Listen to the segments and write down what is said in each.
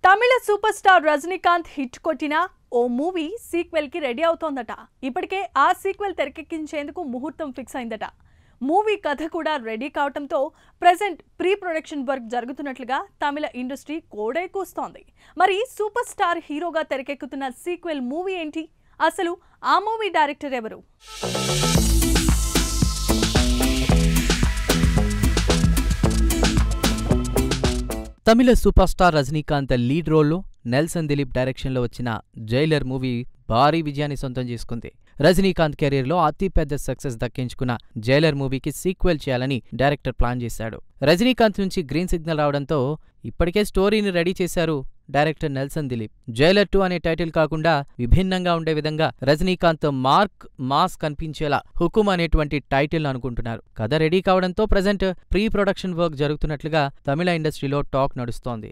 తమిళ super star Rajinikanth hit కొట్టిన ఓ movie sequel కి ready అవుతోందట. ఇప్పటికే ఆ సీక్వెల్ తెరకెక్కించేందుకు ముహూర్తం ఫిక్స్ అయిందట. మూవీ కథ కూడా రెడీ కావడంతో ప్రెజెంట్ ప్రీ ప్రొడక్షన్ వర్క్ జరుగుతున్నట్లుగా తమిళ ఇండస్ట్రీ కోడై కూస్తోంది. మరి సూపర్ స్టార్ హీరోగా తెరకెక్కుతున్న సీక్వెల్ మూవీ ఏంటి? అసలు ఆ మూవీ డైరెక్టర్ ఎవరు? తమిళ సూపర్ స్టార్ రజనీకాంత్ లీడ్ రోల్లో నెల్సన్ దిలీప్ డైరెక్షన్లో వచ్చిన జైలర్ మూవీ భారీ విజయాన్ని సొంతం చేసుకుంది. రజనీకాంత్ కెరీర్లో అతిపెద్ద సక్సెస్ దక్కించుకున్న జైలర్ మూవీకి సీక్వెల్ చేయాలని డైరెక్టర్ ప్లాన్ చేశాడు. రజనీకాంత్ నుంచి గ్రీన్ సిగ్నల్ రావడంతో ఇప్పటికే స్టోరీని రెడీ చేశారు డైరెక్టర్ నెల్సన్ దిలీప్. జైలర్ 2 అనే టైటిల్ కాకుండా విభిన్నంగా ఉండే విధంగా రజనీకాంత్ మాస్ కనిపించేలా హుకుమ్ అనేటువంటి టైటిల్ అనుకుంటున్నారు. కథ రెడీ కావడంతో ప్రెజెంట్ ప్రీ ప్రొడక్షన్ వర్క్ జరుగుతున్నట్లుగా తమిళ ఇండస్ట్రీలో టాక్ నడుస్తోంది.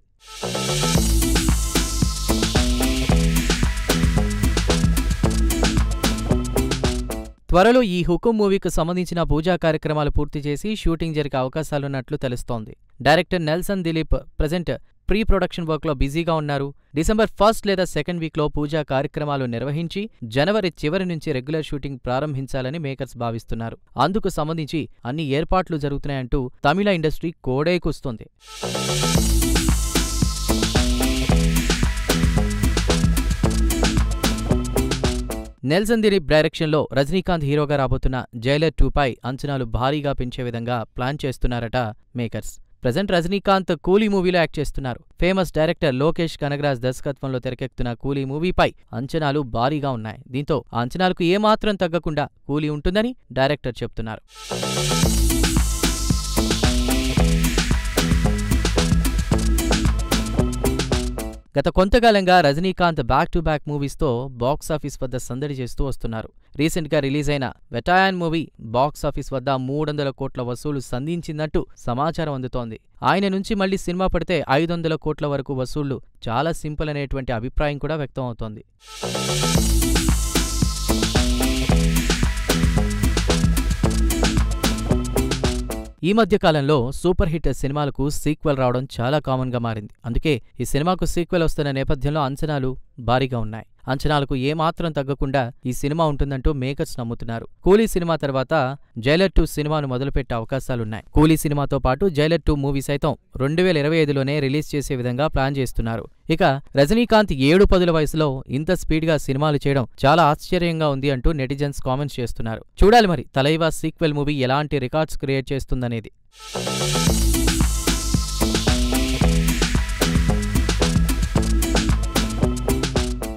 త్వరలో ఈ హుకుమ్ మూవీకి సంబంధించిన పూజా కార్యక్రమాలు పూర్తి చేసి షూటింగ్ జరిగే అవకాశాలున్నట్లు తెలుస్తోంది. Director Nelson Dilip present pre production వర్క్లో బిజీగా ఉన్నారు. డిసెంబర్ 1 లేదా 2 వీక్లో పూజా కార్యక్రమాలు నిర్వహించి జనవరి చివరి నుంచి రెగ్యులర్ షూటింగ్ ప్రారంభించాలని మేకర్స్ భావిస్తున్నారు. అందుకు సంబంధించి అన్ని ఏర్పాట్లు జరుగుతున్నాయంటూ తమిళ ఇండస్ట్రీ కోడై కూస్తోంది. నెల్సన్ దిలీప్ డైరెక్షన్లో రజనీకాంత్ హీరోగా రాబోతున్న జైలర్ 2పై అంచనాలు భారీగా పెంచే విధంగా ప్లాన్ చేస్తున్నారట మేకర్స్. ప్రెజెంట్ రజనీకాంత్ కూలీ మూవీలో యాక్ట్ చేస్తున్నారు. ఫేమస్ డైరెక్టర్ లోకేష్ కనగరాజ్ దర్శకత్వంలో తెరకెక్కుతున్న కూలీ మూవీపై అంచనాలు భారీగా ఉన్నాయి. దీంతో ఆ అంచనాలకు ఏమాత్రం తగ్గకుండా కూలీ ఉంటుందని డైరెక్టర్ చెప్తున్నారు. గత కొంతకాలంగా రజనీకాంత్ బ్యాక్ టు బ్యాక్ మూవీస్తో బాక్సాఫీస్ వద్ద సందడి చేస్తూ వస్తున్నారు. రీసెంట్గా రిలీజ్ అయిన వెటాయన్ మూవీ బాక్సాఫీస్ వద్ద 300 కోట్ల వసూలు సంధించిందంటూ సమాచారం అందుతోంది. ఆయన నుంచి మళ్లీ సినిమా పడితే 500 కోట్ల వరకు వసూళ్లు చాలా సింపుల్ అనేటువంటి అభిప్రాయం కూడా వ్యక్తం అవుతోంది. ఈ మధ్యకాలంలో సూపర్ హిట్ సినిమాలకు సీక్వెల్ రావడం చాలా కామన్గా మారింది. అందుకే ఈ సినిమాకు సీక్వెల్ వస్తున్న నేపథ్యంలో అంచనాలు భారీగా ఉన్నాయి. అంచనాలకు ఏమాత్రం తగ్గకుండా ఈ సినిమా ఉంటుందంటూ మేకర్స్ నమ్ముతున్నారు. కూలీ సినిమా తర్వాత జైలర్ 2 సినిమాను మొదలుపెట్టే అవకాశాలున్నాయి. కూలీ సినిమాతో పాటు జైలర్ 2 మూవీ సైతం 2025లోనే రిలీజ్ చేసే విధంగా ప్లాన్ చేస్తున్నారు. ఇక రజనీకాంత్ 7-10 వయసులో ఇంత స్పీడ్గా సినిమాలు చేయడం చాలా ఆశ్చర్యంగా ఉంది అంటూ నెటిజన్స్ కామెంట్స్ చేస్తున్నారు. చూడాలి మరి తలైవా సీక్వెల్ మూవీ ఎలాంటి రికార్డ్స్ క్రియేట్ చేస్తుందనేది.